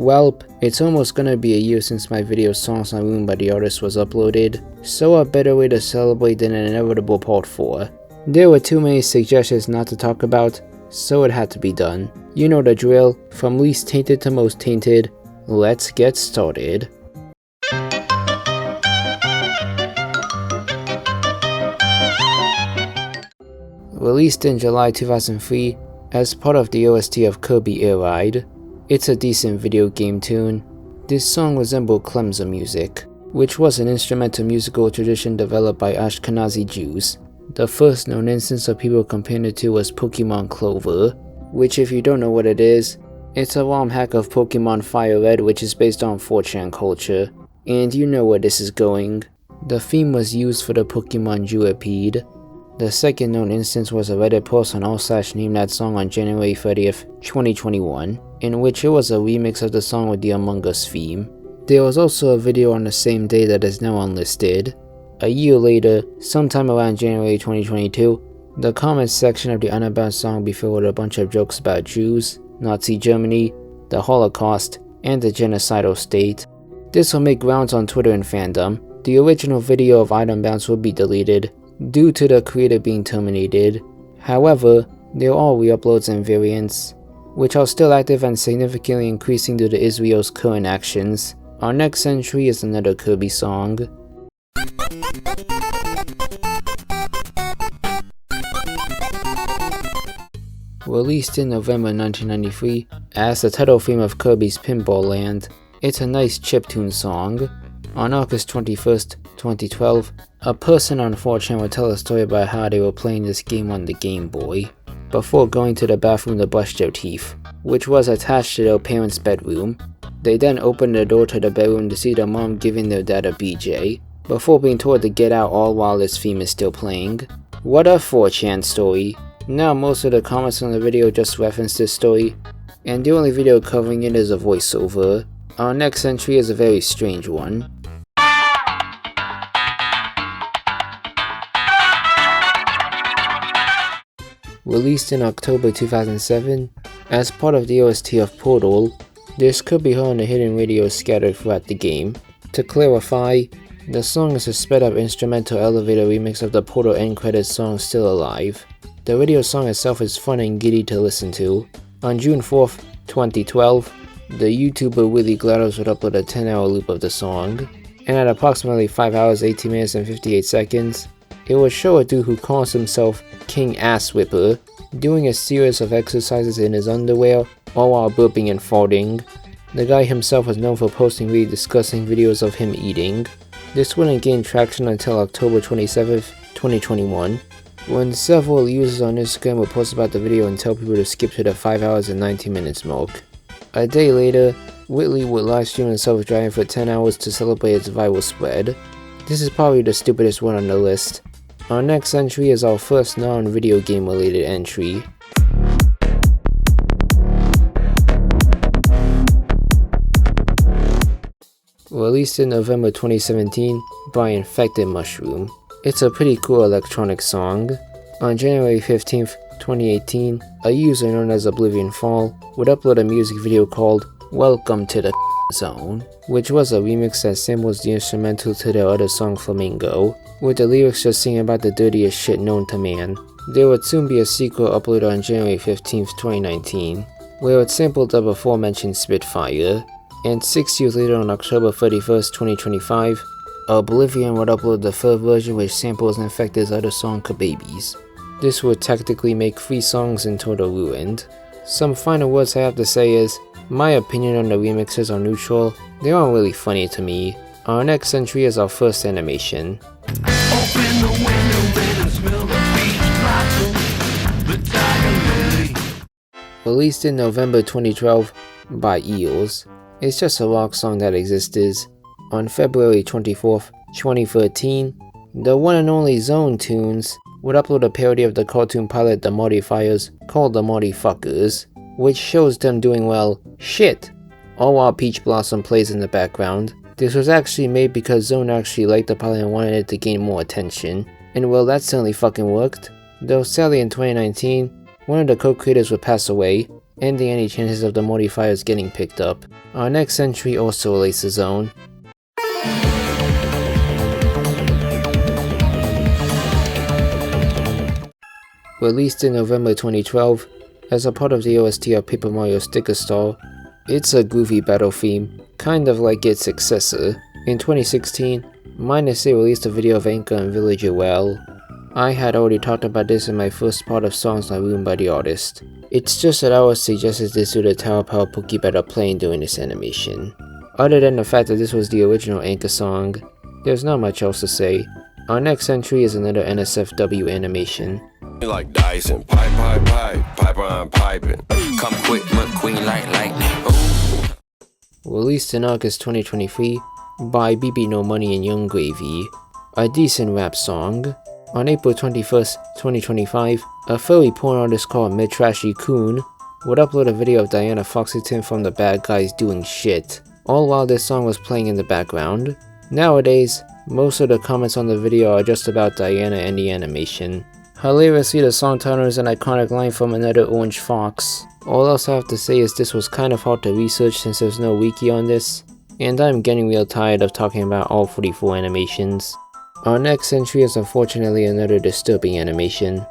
Welp, it's almost gonna be a year since my video Songs on Moon by the artist was uploaded, so a better way to celebrate than an inevitable part 4. There were too many suggestions not to talk about, so it had to be done. You know the drill, from least tainted to most tainted, let's get started. Released in July 2003 as part of the OST of Kirby Air Ride, it's a decent video game tune. This song resembled Clemza music, which was an instrumental musical tradition developed by Ashkenazi Jews. The first known instance of people comparing it to was Pokemon Clover, which, if you don't know what it is, it's a ROM hack of Pokemon Fire Red, which is based on 4chan culture, and you know where this is going. The theme was used for the Pokemon Jewelpede. The second known instance was a Reddit post on r/named that song on January 30th, 2021, in which it was a remix of the song with the Among Us theme. There was also a video on the same day that is now unlisted. A year later, sometime around January 2022, the comments section of the Unabashed song be filled with a bunch of jokes about Jews, Nazi Germany, the Holocaust, and the genocidal state. This will make rounds on Twitter and fandom. The original video of Item Bounce will be deleted, due to the creator being terminated. However, there are re-uploads and variants, which are still active and significantly increasing due to Israel's current actions. Our next entry is another Kirby song. Released in November 1993 as the title theme of Kirby's Pinball Land, it's a nice chiptune song. On August 21st, 2012, a person on 4chan would tell a story about how they were playing this game on the Game Boy, before going to the bathroom to brush their teeth, which was attached to their parents' bedroom. They then opened the door to the bedroom to see their mom giving their dad a BJ, before being told to get out all while this theme is still playing. What a 4chan story. Now most of the comments on the video just reference this story, and the only video covering it is a voiceover. Our next entry is a very strange one. Released in October 2007, as part of the OST of Portal, this could be heard on the hidden radio scattered throughout the game. To clarify, the song is a sped up instrumental elevator remix of the Portal end credits song Still Alive. The radio song itself is fun and giddy to listen to. On June 4th, 2012, the YouTuber Willie GLaDOS would upload a 10-hour loop of the song, and at approximately 5 hours 18 minutes and 58 seconds, it would show a dude who calls himself King Ass Whipper doing a series of exercises in his underwear, all while burping and farting. The guy himself was known for posting really disgusting videos of him eating. This wouldn't gain traction until October 27th, 2021, when several users on Instagram would post about the video and tell people to skip to the 5 hours and 19 minutes mark. A day later, Whitley would livestream himself driving for 10 hours to celebrate its viral spread. This is probably the stupidest one on the list. Our next entry is our first non-video game related entry. Released in November 2017 by Infected Mushroom. It's a pretty cool electronic song. On January 15th, 2018, a user known as Oblivion Fall would upload a music video called Welcome to the Zone, which was a remix that samples the instrumental to their other song Flamingo, with the lyrics just singing about the dirtiest shit known to man. There would soon be a sequel uploaded on January 15th, 2019, where it sampled the aforementioned Spitfire, and 6 years later on October 31st, 2025, Oblivion would upload the third version which samples Infected's other song Kababies. This would technically make 3 songs in total ruined. Some final words I have to say is, my opinion on the remixes are neutral, they aren't really funny to me. Our next entry is our first animation. Open the window and smell the beach blossom, the tiger lily. Released in November 2012 by Eels, it's just a rock song that existed. On February 24th, 2013, the one and only Zone Tunes would upload a parody of the cartoon pilot The Modifiers called The Modifuckers, which shows them doing, well, shit, all while Peach Blossom plays in the background. This was actually made because Zone actually liked the pilot and wanted it to gain more attention, and well, that certainly fucking worked. Though sadly in 2019, one of the co-creators would pass away, ending any chances of the modifiers getting picked up. Our next entry also relates to Zone. Released in November 2012, as a part of the OST of Paper Mario Sticker Star, it's a groovy battle theme, kind of like its successor. In 2016, Minus A released a video of Anchor and Villager Well. I had already talked about this in my first part of songs not ruined by the artist. It's just that I was suggested this due to Tower Power Pokey better playing during this animation. Other than the fact that this was the original Anchor song, there's not much else to say. Our next entry is another NSFW animation. Like Dyson, pipe on piping. Come quick, McQueen like lightning. Released in August 2023 by BB No Money and Young Gravy, a decent rap song. On April 21st, 2025, a furry porn artist called Mitrashy Coon would upload a video of Diana Foxington from The Bad Guys doing shit, all while this song was playing in the background. Nowadays, most of the comments on the video are just about Diana and the animation. Hilariously, the song title is an iconic line from Another Orange Fox. All else I have to say is this was kind of hard to research since there's no wiki on this, and I'm getting real tired of talking about all 44 animations. Our next entry is unfortunately another disturbing animation.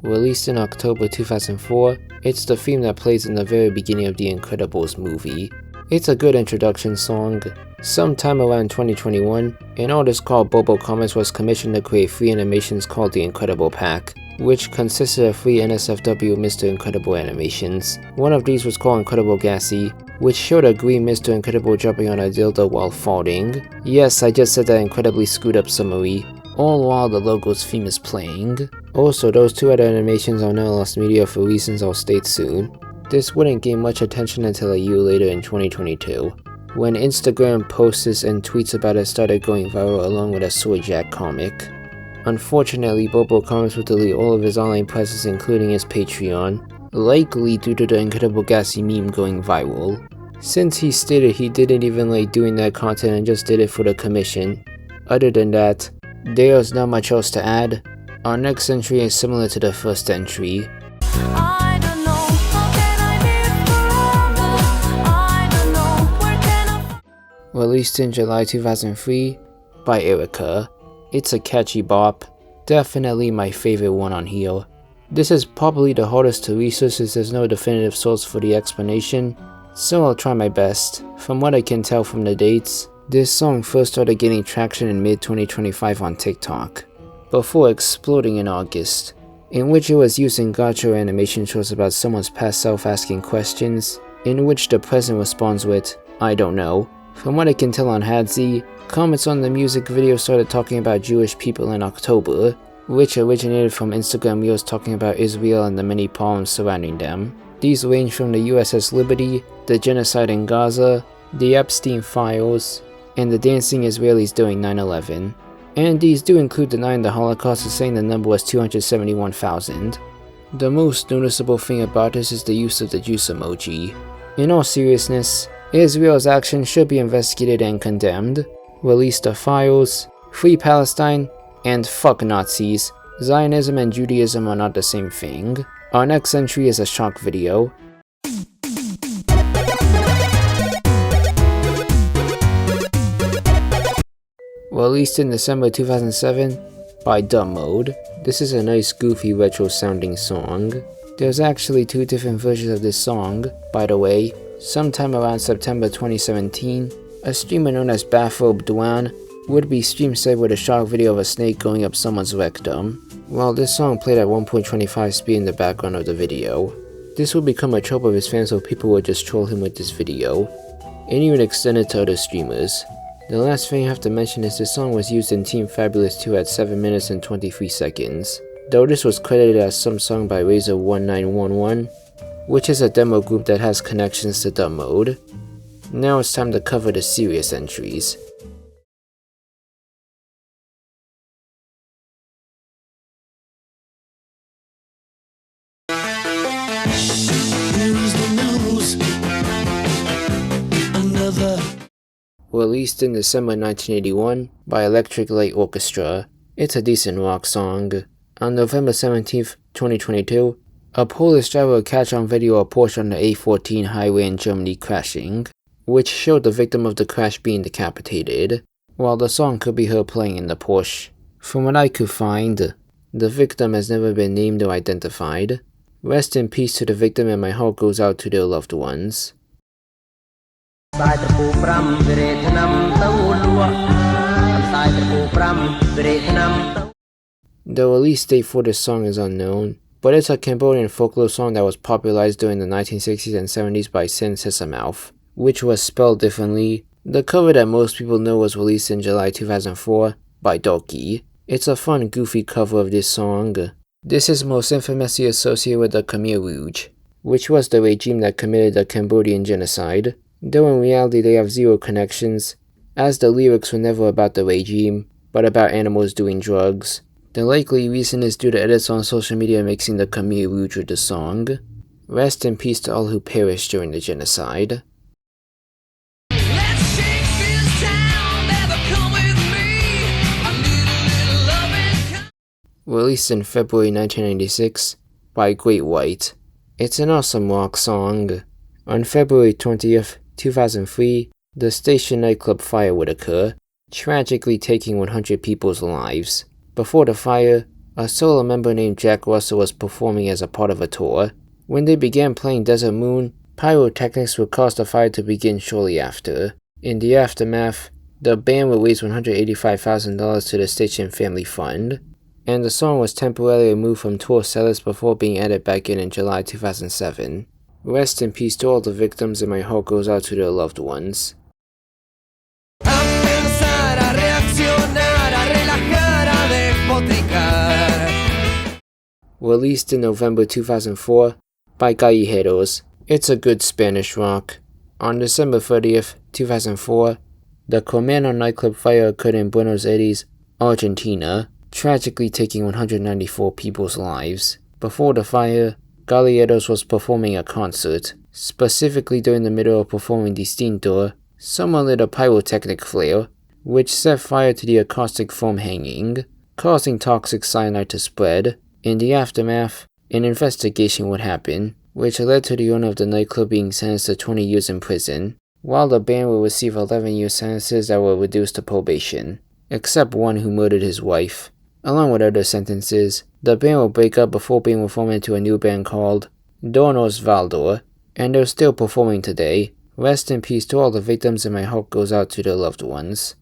Released in October 2004, it's the theme that plays in the very beginning of the Incredibles movie. It's a good introduction song. Sometime around 2021, an artist called Bobo Comics was commissioned to create 3 animations called the Incredible Pack, which consisted of 3 NSFW Mr. Incredible animations. One of these was called Incredible Gassy, which showed a green Mr. Incredible jumping on a dildo while farting. Yes, I just said that incredibly screwed up summary, all while the logo's theme is playing. Also, those 2 other animations are now lost media for reasons I'll state soon. This wouldn't gain much attention until a year later in 2022, when Instagram posts and tweets about it started going viral along with a Sword Jack comic. Unfortunately, Bobo Comics would delete all of his online presence including his Patreon, likely due to the Incredible Gassy meme going viral. Since he stated he didn't even like doing that content and just did it for the commission. Other than that, there's not much else to add. Our next entry is similar to the first entry. Released in July 2003 by Erica. It's a catchy bop, definitely my favorite one on here. This is probably the hardest to research since there's no definitive source for the explanation, so I'll try my best. From what I can tell from the dates, this song first started getting traction in mid-2025 on TikTok, before exploding in August, in which it was used in gacha animation shows about someone's past self asking questions, in which the present responds with, "I don't know." From what I can tell on Hadzi, comments on the music video started talking about Jewish people in October, which originated from Instagram reels talking about Israel and the many problems surrounding them. These range from the USS Liberty, the genocide in Gaza, the Epstein files, and the dancing Israelis during 9/11. And these do include denying the Holocaust and saying the number was 271,000. The most noticeable thing about this is the use of the juice emoji. In all seriousness, Israel's actions should be investigated and condemned. Release the files, free Palestine, and fuck Nazis. Zionism and Judaism are not the same thing. Our next entry is a shock video. Released in December 2007 by Dumb Mode. This is a nice goofy retro sounding song. There's actually 2 different versions of this song, by the way. Sometime around September 2017, a streamer known as Bathrobe Dwan would be stream saved with a shock video of a snake going up someone's rectum, while this song played at 1.25 speed in the background of the video. This would become a trope of his fans so people would just troll him with this video, and even extend it to other streamers. The last thing I have to mention is this song was used in Team Fabulous 2 at 7 minutes and 23 seconds, though this was credited as some song by Razor1911, which is a demo group that has connections to Dumb Mode. Now it's time to cover the serious entries. Released in December 1981 by Electric Light Orchestra, It's a decent rock song. On November 17th, 2022, a Polish driver would catch on video a Porsche on the A14 highway in Germany crashing, which showed the victim of the crash being decapitated, while the song could be heard playing in the Porsche. From what I could find, the victim has never been named or identified. Rest in peace to the victim, and my heart goes out to their loved ones. The release date for this song is unknown, but it's a Cambodian folklore song that was popularized during the 1960s and 70s by Sin Sisamouth, which was spelled differently. The cover that most people know was released in July 2004 by Pokey. It's a fun, goofy cover of this song. This is most infamously associated with the Khmer Rouge, which was the regime that committed the Cambodian genocide, though in reality they have zero connections, as the lyrics were never about the regime, but about animals doing drugs. The likely reason is due to edits on social media mixing the Khmer Rouge with the song. Rest in peace to all who perished during the genocide. Released in February 1996 by Great White. It's an awesome rock song. On February 20th, 2003, the station nightclub fire would occur, tragically taking 100 people's lives. Before the fire, a solo member named Jack Russell was performing as a part of a tour. When they began playing Desert Moon, pyrotechnics would cause the fire to begin shortly after. In the aftermath, the band would raise $185,000 to the station family fund, and the song was temporarily removed from tour setlist before being added back in July 2007. Rest in peace to all the victims, and my heart goes out to their loved ones. Released in November 2004 by Callejeros. It's a good Spanish rock. On December 30th, 2004, the Comano nightclub fire occurred in Buenos Aires, Argentina, tragically taking 194 people's lives. Before the fire, Callejeros was performing a concert. Specifically during the middle of performing Distinto, someone lit a pyrotechnic flare, which set fire to the acoustic foam hanging, causing toxic cyanide to spread. In the aftermath, an investigation would happen, which led to the owner of the nightclub being sentenced to 20 years in prison, while the band will receive 11-year sentences that were reduced to probation, except one who murdered his wife. Along with other sentences, the band will break up before being reformed into a new band called Donos Valdor, and they're still performing today. Rest in peace to all the victims, and my heart goes out to their loved ones.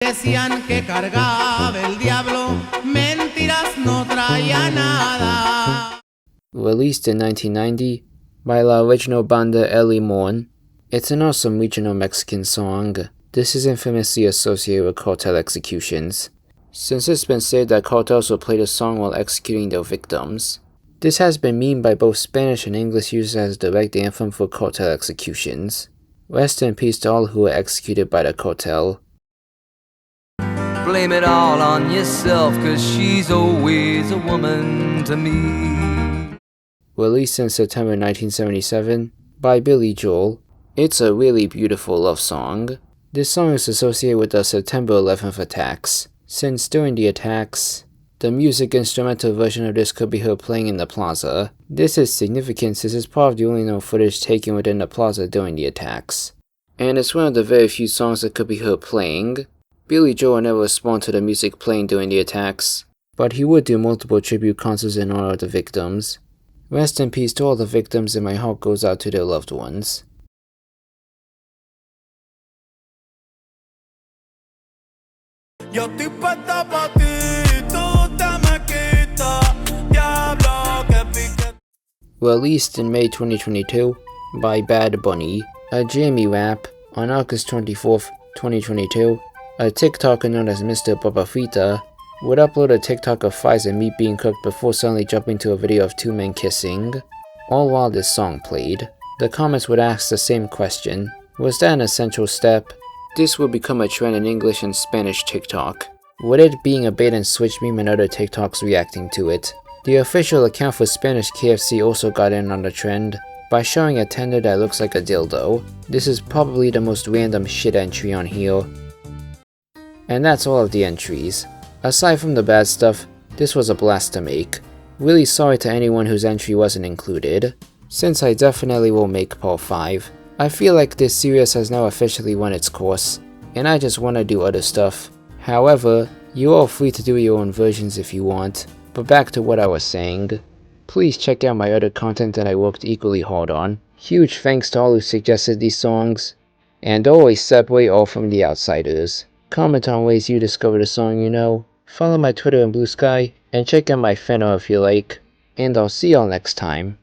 Decían que cargaba el diablo, mentiras no traía nada. Released in 1990 by La Original Banda El Limón. It's an awesome regional Mexican song. This is infamously associated with cartel executions, since it's been said that cartels will play the song while executing their victims. This has been memed by both Spanish and English users as a direct anthem for cartel executions. Rest in peace to all who were executed by the cartel. Blame it all on yourself, 'cause she's always a woman to me. Released in September 1977 by Billy Joel. It's a really beautiful love song. This song is associated with the September 11th attacks, since during the attacks, the music instrumental version of this could be heard playing in the plaza. This is significant since it's part of the only known footage taken within the plaza during the attacks, and it's one of the very few songs that could be heard playing. Billy Joel never responded to the music playing during the attacks, but he would do multiple tribute concerts in honor of the victims. Rest in peace to all the victims, and my heart goes out to their loved ones. Released in May 2022 by Bad Bunny, a jammy rap. On August 24th, 2022, a TikToker known as Mr. Babafita would upload a TikTok of fries and meat being cooked before suddenly jumping to a video of two men kissing, all while this song played. The comments would ask the same question: was that an essential step? This would become a trend in English and Spanish TikTok, with it being a bait and switch meme and other TikToks reacting to it. The official account for Spanish KFC also got in on the trend by showing a tender that looks like a dildo. This is probably the most random shit entry on here. And that's all of the entries. Aside from the bad stuff, this was a blast to make. Really sorry to anyone whose entry wasn't included, since I definitely will make part 5. I feel like this series has now officially run its course, and I just want to do other stuff. However, you're all free to do your own versions if you want, but back to what I was saying. Please check out my other content that I worked equally hard on. Huge thanks to all who suggested these songs, and always separate all from the outsiders. Comment on ways you discovered a song you know, follow my Twitter and Blue Sky, and check out my fan art if you like, and I'll see y'all next time.